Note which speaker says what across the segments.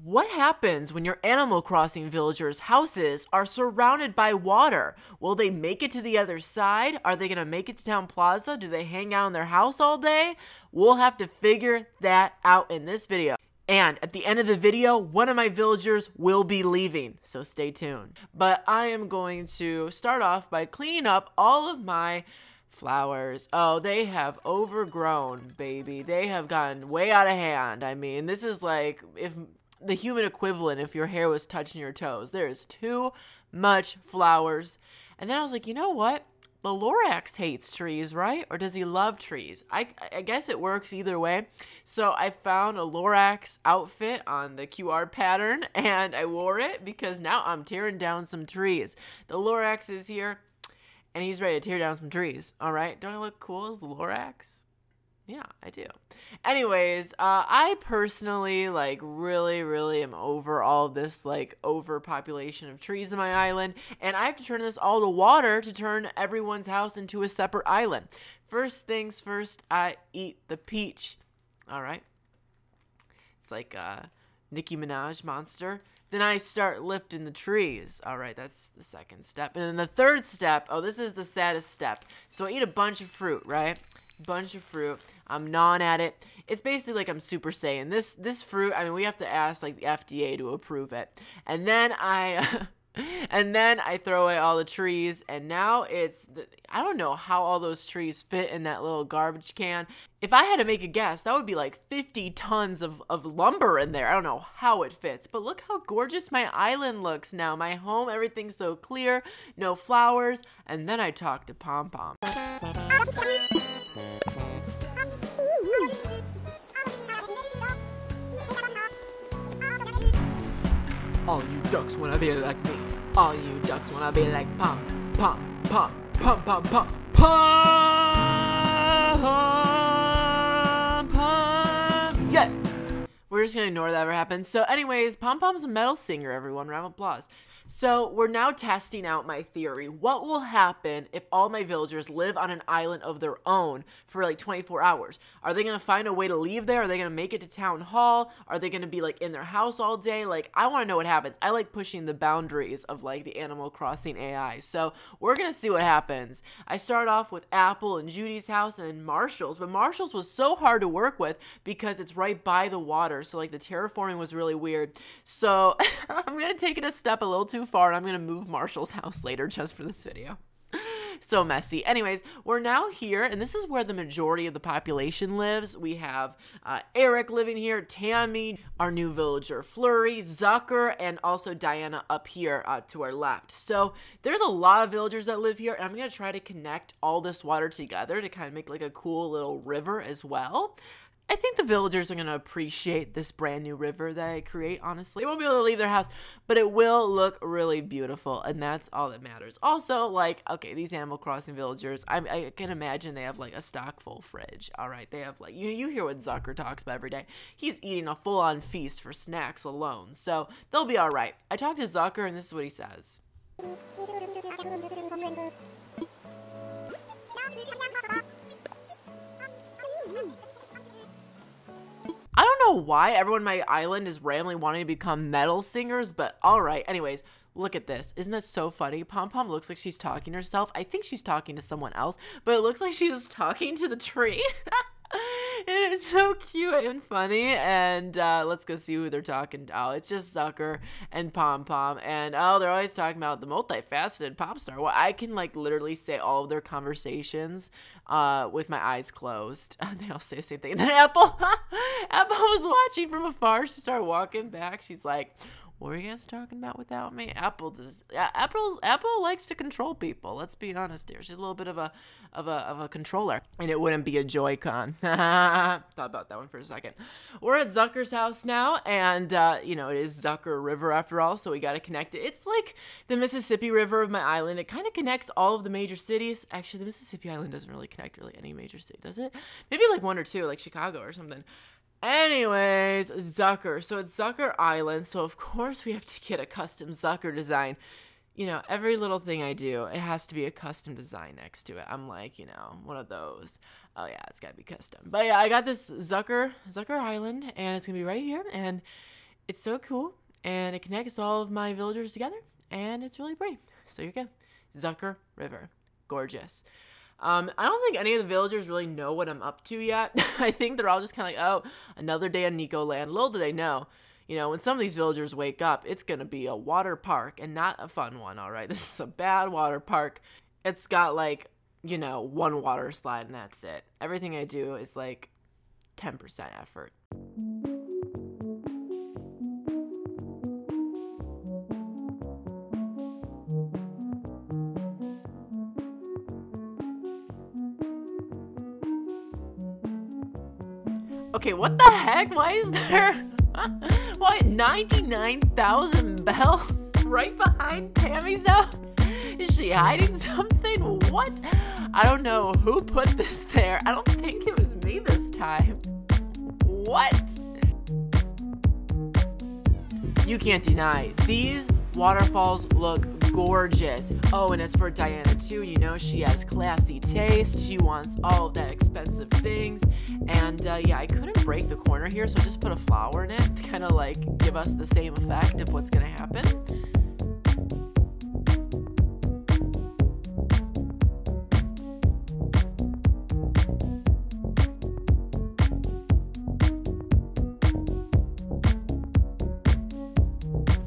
Speaker 1: What happens when your Animal Crossing villagers' houses are surrounded by water? Will they make it to the other side? Are they going to make it to Town Plaza? Do they hang out in their house all day? We'll have to figure that out in this video. And at the end of the video, one of my villagers will be leaving, so stay tuned. But I am going to start off by cleaning up all of my flowers. Oh, they have overgrown, baby. They have gotten way out of hand. I mean, this is like if the human equivalent if your hair was touching your toes. There is too much flowers. And then I was like, you know what? The Lorax hates trees, right? Or does he love trees? I guess it works either way. So I found a Lorax outfit on the QR pattern and I wore it because now I'm tearing down some trees. The Lorax is here and he's ready to tear down some trees. All right, don't I look cool as the Lorax? Yeah, I do. Anyways, I personally really am over all of this overpopulation of trees in my island, and I have to turn this all to water to turn everyone's house into a separate island. First things first, I eat the peach. All right. It's like a Nicki Minaj monster. Then I start lifting the trees. All right, that's the second step. And then the third step, oh, this is the saddest step. So I eat a bunch of fruit, right? Bunch of fruit. I'm gnawing at it. It's basically like I'm Super Saiyan. This fruit, I mean, we have to ask like the FDA to approve it. And then I and then I throw away all the trees, and now I don't know how all those trees fit in that little garbage can. If I had to make a guess, that would be like 50 tons of lumber in there. I don't know how it fits, but look how gorgeous my island looks now. My home, everything's so clear, no flowers, and then I talk to Pom Pom. All you ducks wanna be like me. All you ducks wanna be like Pom, Pom, Pom, Pom, Pom, Pom, Pom, Pom. Yeah! We're just gonna ignore that ever happened. So anyways, Pom Pom's a metal singer, everyone. Round of applause. So we're now testing out my theory. What will happen if all my villagers live on an island of their own for like 24 hours? Are they going to find a way to leave there? Are they going to make it to town hall? Are they going to be like in their house all day? Like, I want to know what happens. I like pushing the boundaries of like the Animal Crossing AI. So we're going to see what happens. I start off with Apple and Judy's house and then Marshall's, but Marshall's was so hard to work with because it's right by the water. So like the terraforming was really weird. So I'm going to take it a step a little too far, and I'm gonna move Marshall's house later just for this video. So messy. Anyways, we're now here, and this is where the majority of the population lives. We have Eric living here, Tammy, our new villager Flurry, Zucker, and also Diana up here to our left. So there's a lot of villagers that live here, and I'm gonna try to connect all this water together to kind of make like a cool little river as well. I think the villagers are going to appreciate this brand new river that I create, honestly. They won't be able to leave their house, but it will look really beautiful, and that's all that matters. Also, like, okay, these Animal Crossing villagers, I can imagine they have, like, a stock full fridge, all right? They have, like, you hear what Zucker talks about every day. He's eating a full-on feast for snacks alone, so they'll be all right. I talked to Zucker, and this is what he says. I don't know why everyone on my island is randomly wanting to become metal singers, but alright. Anyways, look at this. Isn't that so funny? Pom Pom looks like she's talking to herself. I think she's talking to someone else, but it looks like she's talking to the tree. And it's so cute and funny, and let's go see who they're talking to. Oh, it's just Zucker and Pom Pom, and oh, they're always talking about the multifaceted pop star. Well, I can like literally say all of their conversations with my eyes closed. They all say the same thing. And then Apple was watching from afar. She started walking back. She's like, what were you guys talking about without me? Apple likes to control people. Let's be honest here. She's a little bit of a controller, and it wouldn't be a Joy-Con. Thought about that one for a second. We're at Zucker's house now, and you know, it is Zucker River after all, so we got to connect it. It's like the Mississippi River of my island. It kind of connects all of the major cities. Actually, the Mississippi Island doesn't really connect any major city, does it? Maybe like one or two, like Chicago or something. Anyways, Zucker. So it's Zucker Island, so of course we have to get a custom Zucker design. You know, every little thing I do, it has to be a custom design next to it. I'm like, you know, one of those. Oh yeah, it's gotta be custom. But yeah, I got this Zucker Island, and it's gonna be right here, and It's so cool, and it connects all of my villagers together, and it's really pretty. So here you go. Zucker River. Gorgeous. I don't think any of the villagers really know what I'm up to yet. I think they're all just kind of like, oh, another day on Nico Land. Little do they know, you know, when some of these villagers wake up, it's going to be a water park and not a fun one, all right? This is a bad water park. It's got like, you know, one water slide and that's it. Everything I do is like 10% effort. Okay, what the heck? Why is there... Why 99,000 bells right behind Tammy's house? Is she hiding something? What? I don't know who put this there. I don't think it was me this time. What? You can't deny, these waterfalls look gorgeous. Oh, and it's for Diana too. You know, she has classy taste. She wants all of that expensive things. And yeah, I couldn't break the corner here, so I just put a flower in it to kind of like give us the same effect of what's gonna happen.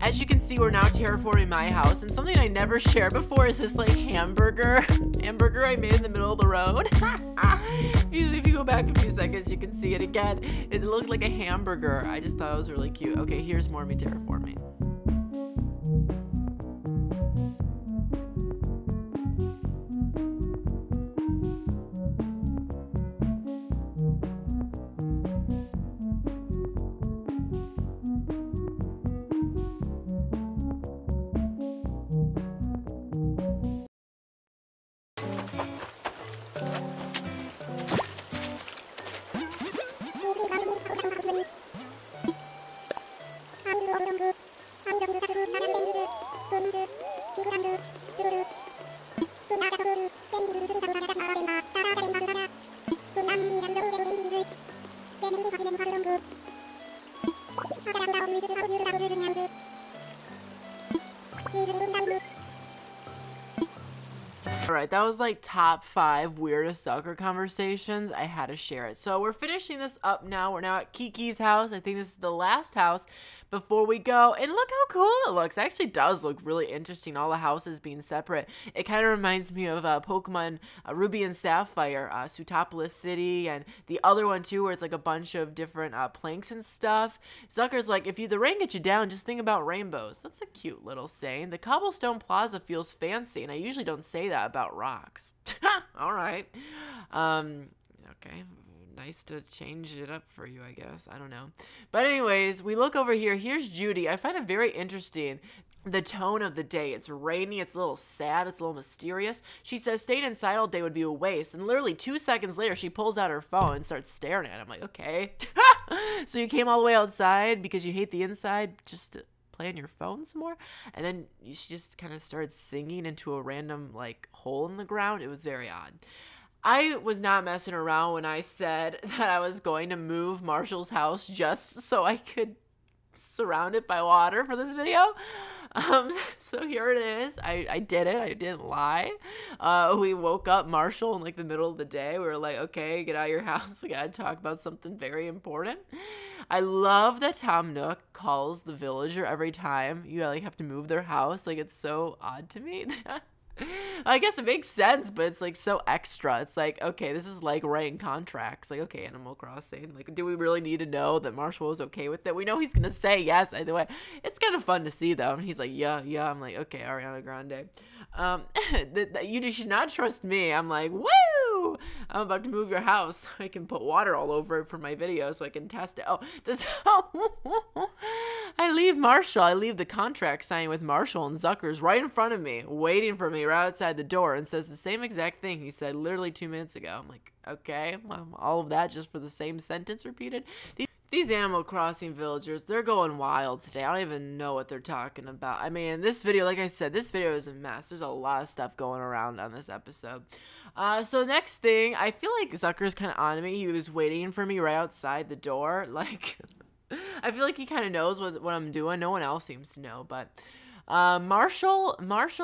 Speaker 1: As you can see, we're now terraforming my house, and something I never shared before is this like hamburger I made in the middle of the road. If you go back a few seconds, you can see it again. It looked like a hamburger. I just thought it was really cute. Okay, here's more of me terraforming. Alright, that was like top 5 weirdest Zucker conversations. I had to share it. So we're finishing this up now. We're now at Kiki's house. I think this is the last house before we go. And look how cool it looks. It actually does look really interesting. All the houses being separate. It kind of reminds me of Pokemon Ruby and Sapphire, Sutopolis City, and the other one too, where it's like a bunch of different planks and stuff. Zucker's like, if the rain gets you down, just think about rainbows. That's a cute little saying. The cobblestone plaza feels fancy, and I usually don't say that about rocks. All right. Okay. Nice to change it up for you, I guess. I don't know. But anyways, we look over here. Here's Judy. I find it very interesting, the tone of the day. It's rainy. It's a little sad. It's a little mysterious. She says staying inside all day would be a waste. And literally 2 seconds later, she pulls out her phone and starts staring at it. I'm like, okay. So you came all the way outside because you hate the inside just to play on your phone some more? And then she just kind of started singing into a random like hole in the ground. It was very odd. I was not messing around when I said that I was going to move Marshall's house just so I could surround it by water for this video. So here it is. I did it. I didn't lie. We woke up Marshall in like the middle of the day. We were like, okay, get out of your house. We gotta talk about something very important. I love that Tom Nook calls the villager every time you like have to move their house. Like, it's so odd to me. I guess it makes sense, but it's like so extra. It's like, okay, this is like writing contracts. Like, okay, Animal Crossing. Like, do we really need to know that Marshall was okay with it? We know he's gonna say yes either way. It's kind of fun to see though. And he's like, yeah. I'm like, okay, Ariana Grande. You should not trust me. I'm like, woo! I'm about to move your house so I can put water all over it for my video so I can test it. Oh, this. I leave the contract signed with Marshall and Zucker's right in front of me, waiting for me right outside the door, and says the same exact thing he said literally 2 minutes ago. I'm like, okay, all of that just for the same sentence repeated? These Animal Crossing villagers, they're going wild today. I don't even know what they're talking about. I mean, this video, like I said, this video is a mess. There's a lot of stuff going around on this episode. So next thing, I feel like Zucker's kind of on me. He was waiting for me right outside the door. Like, I feel like he kind of knows what I'm doing. No one else seems to know, but Marshall,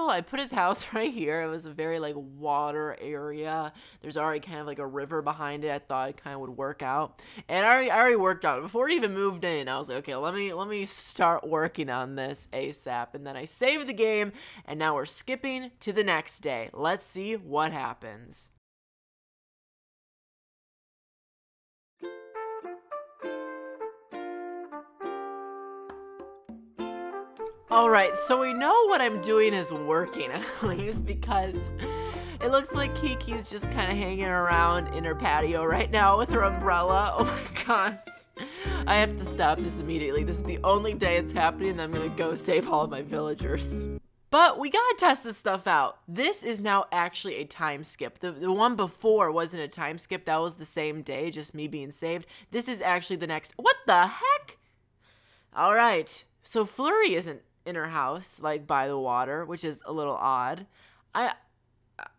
Speaker 1: I put his house right here. It was a very like water area. There's already kind of like a river behind it. I thought it kind of would work out, and I already worked on it before he even moved in. I was like, okay, let me start working on this ASAP, and then I saved the game, and now we're skipping to the next day. Let's see what happens. Alright, so we know what I'm doing is working, at least, because it looks like Kiki's just kind of hanging around in her patio right now with her umbrella. Oh my gosh. I have to stop this immediately. This is the only day it's happening, and I'm gonna go save all of my villagers. But we gotta test this stuff out. This is now actually a time skip. The one before wasn't a time skip. That was the same day, just me being saved. This is actually the next. What the heck? Alright, so Flurry isn't in her house, like by the water, which is a little odd. I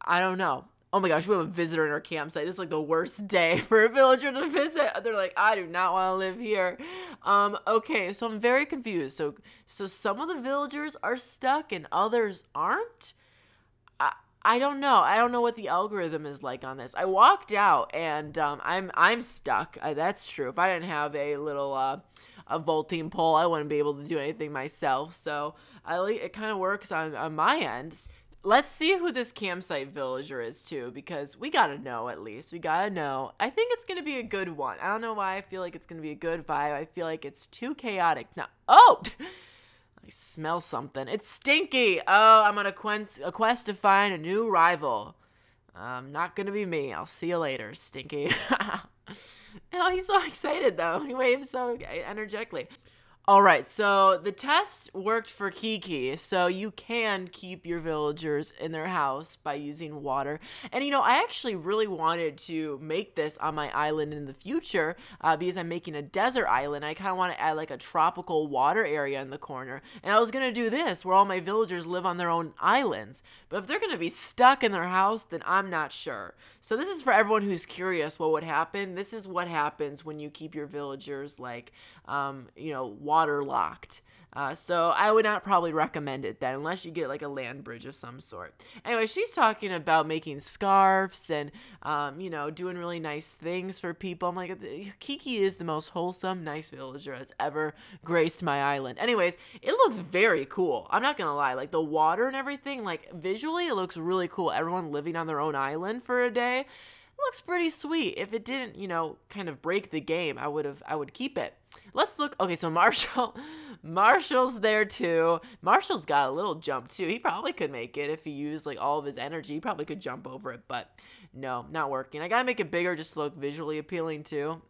Speaker 1: don't know. Oh my gosh, we have a visitor in our campsite. This is like the worst day for a villager to visit. They're like, I do not want to live here. Okay, so I'm very confused. So some of the villagers are stuck and others aren't. I don't know. I don't know what the algorithm is like on this. I walked out and I'm stuck. That's true. If I didn't have a little a vaulting pole, I wouldn't be able to do anything myself. So it kind of works on my end. Let's see who this campsite villager is too, because we gotta know at least. We gotta know. I think it's gonna be a good one. I don't know why I feel like it's gonna be a good vibe. I feel like it's too chaotic now. Oh! I smell something. It's Stinky. Oh, I'm on a quest to find a new rival. Not gonna be me. I'll see you later, Stinky. Oh, he's so excited though. He waves so energetically. All right, so the test worked for Kiki, so you can keep your villagers in their house by using water. And you know, I actually really wanted to make this on my island in the future because I'm making a desert island. I kind of want to add like a tropical water area in the corner. And I was going to do this where all my villagers live on their own islands. But if they're going to be stuck in their house, then I'm not sure. So this is for everyone who's curious what would happen. This is what happens when you keep your villagers like, you know, waterlocked. So I would not probably recommend it then, unless you get like a land bridge of some sort. Anyway, she's talking about making scarves and, you know, doing really nice things for people. I'm like, Kiki is the most wholesome, nice villager that's ever graced my island. Anyways, it looks very cool. I'm not gonna lie, like the water and everything, like visually it looks really cool. Everyone living on their own island for a day. Looks pretty sweet. If it didn't, you know, kind of break the game, I would keep it. Let's look. Okay, so Marshall's there too. Marshall's got a little jump too. He probably could make it if he used like all of his energy. He probably could jump over it, but no, not working. I gotta make it bigger just to look visually appealing too.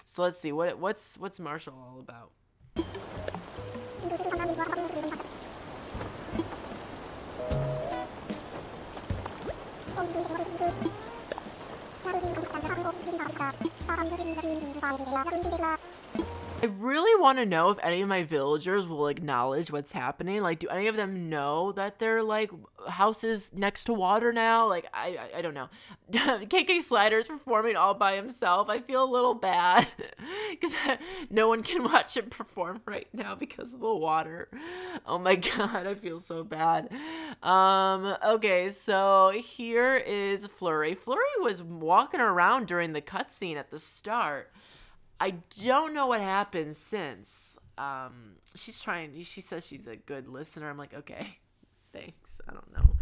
Speaker 1: So let's see what's Marshall all about. I really want to know if any of my villagers will acknowledge what's happening. Like, do any of them know that their like houses next to water now? Like, I don't know. KK Slider's performing all by himself. I feel a little bad because no one can watch him perform right now because of the water. Oh my god, I feel so bad. Okay, so here is Flurry. Flurry was walking around during the cutscene at the start. I don't know what happened since. She says she's a good listener. I'm like, okay, thanks. I don't know.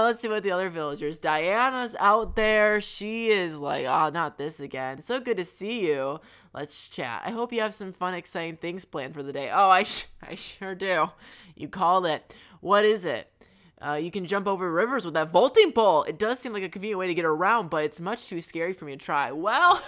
Speaker 1: Let's see what the other villagers. Diana's out there. She is like, oh, not this again. So good to see you. Let's chat. I hope you have some fun, exciting things planned for the day. Oh, I sure do. You called it. What is it? You can jump over rivers with that vaulting pole. It does seem like a convenient way to get around, but it's much too scary for me to try. Well,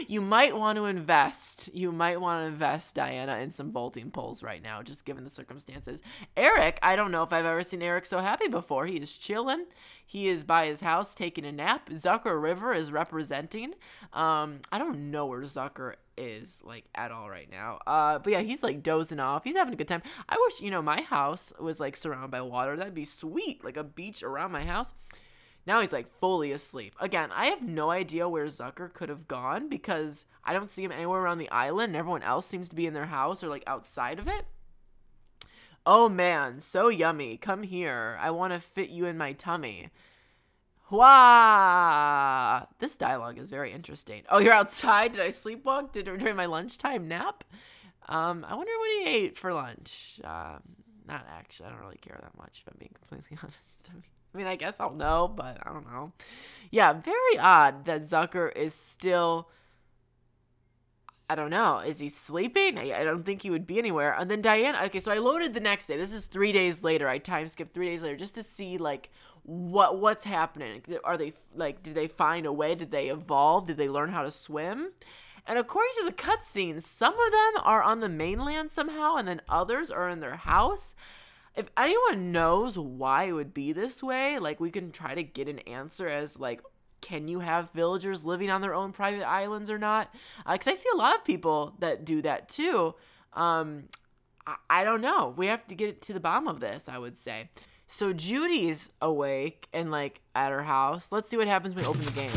Speaker 1: you might want to invest. You might want to invest, Diana, in some vaulting poles right now, just given the circumstances. Eric, I don't know if I've ever seen Eric so happy before. He is chilling. He is by his house taking a nap. Zucker River is representing. I don't know where Zucker is like at all right now. But yeah, he's like dozing off. He's having a good time. I wish, you know, my house was like surrounded by water. That'd be sweet. Like a beach around my house. Now he's like fully asleep. Again, I have no idea where Zucker could have gone because I don't see him anywhere around the island. And everyone else seems to be in their house or like outside of it. Oh man, so yummy. Come here. I want to fit you in my tummy. Wah! This dialogue is very interesting. Oh, you're outside? Did I sleepwalk during my lunchtime nap? I wonder what he ate for lunch. Not actually. I don't really care that much, if I'm being completely honest. I mean, I guess I'll know, but I don't know. Yeah, very odd that Zucker is still... I don't know. Is he sleeping? I don't think he would be anywhere. And then Diane, okay, so I loaded the next day. This is 3 days later. I time skipped 3 days later just to see like what's happening. Are they like, did they find a way? Did they evolve? Did they learn how to swim? And according to the cutscenes, some of them are on the mainland somehow, and then others are in their house. If anyone knows why it would be this way, like we can try to get an answer as like, can you have villagers living on their own private islands or not? Because I see a lot of people that do that too. I don't know. We have to get to the bottom of this, I would say. So Judy's awake and like at her house. Let's see what happens when we open the game.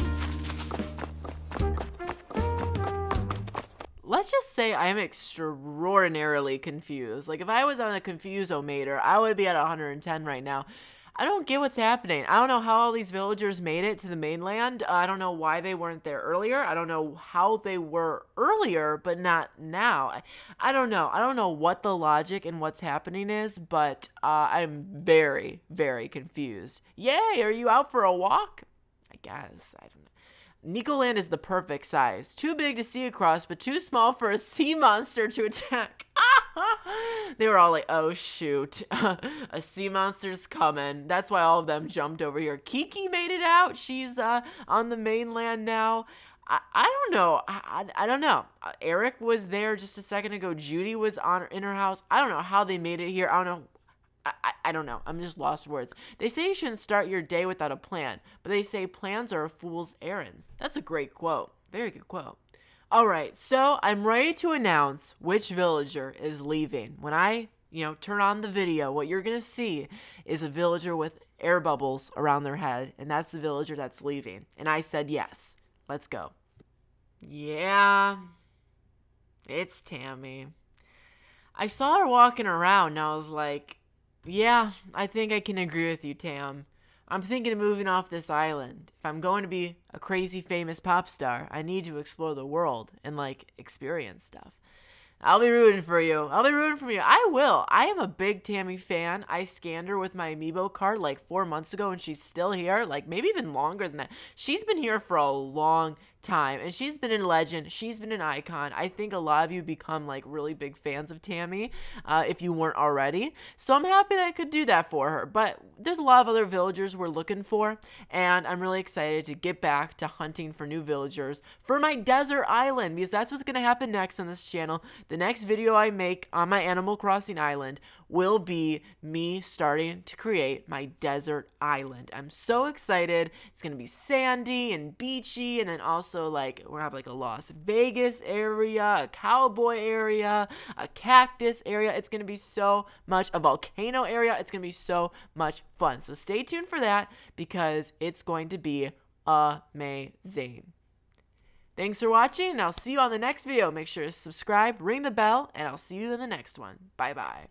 Speaker 1: Let's just say I am extraordinarily confused. Like if I was on a Confuse-O-Meter, I would be at 110 right now. I don't get what's happening. I don't know how all these villagers made it to the mainland. I don't know why they weren't there earlier. I don't know how they were earlier, but not now. I don't know. I don't know what the logic and what's happening is, but I'm very, very confused. Yay, are you out for a walk? I guess. I don't know. Nicoland is the perfect size. Too big to see across, but too small for a sea monster to attack. They were all like, oh shoot, a sea monster's coming. That's why all of them jumped over here. Kiki made it out. She's on the mainland now. I don't know. I don't know. Eric was there just a second ago. Judy was in her house. I don't know how they made it here. I don't know. I don't know. I'm just lost for words. They say you shouldn't start your day without a plan, but they say plans are a fool's errand. That's a great quote. Very good quote. All right, so I'm ready to announce which villager is leaving. When I, turn on the video, what you're going to see is a villager with air bubbles around their head, and that's the villager that's leaving. And I said yes. Let's go. Yeah, it's Tammy. I saw her walking around, and I was like, yeah, I think I can agree with you, Tam. I'm thinking of moving off this island. If I'm going to be a crazy famous pop star, I need to explore the world and, experience stuff. I'll be rooting for you. I'll be rooting for you. I will. I am a big Tammy fan. I scanned her with my amiibo card 4 months ago, and she's still here. Maybe even longer than that. She's been here for a long time, and she's been a legend. She's been an icon. I think a lot of you become really big fans of Tammy if you weren't already. So I'm happy that I could do that for her. But there's a lot of other villagers we're looking for, and I'm really excited to get back to hunting for new villagers for my desert island, because that's what's going to happen next on this channel. The next video I make on my Animal Crossing island will be me starting to create my desert island. I'm so excited. It's going to be sandy and beachy, and then also we'll have a Las Vegas area, a cowboy area, a cactus area. It's going to be so much, a volcano area. It's going to be so much fun. So stay tuned for that because it's going to be amazing. Thanks for watching, and I'll see you on the next video. Make sure to subscribe, ring the bell, and I'll see you in the next one. Bye-bye.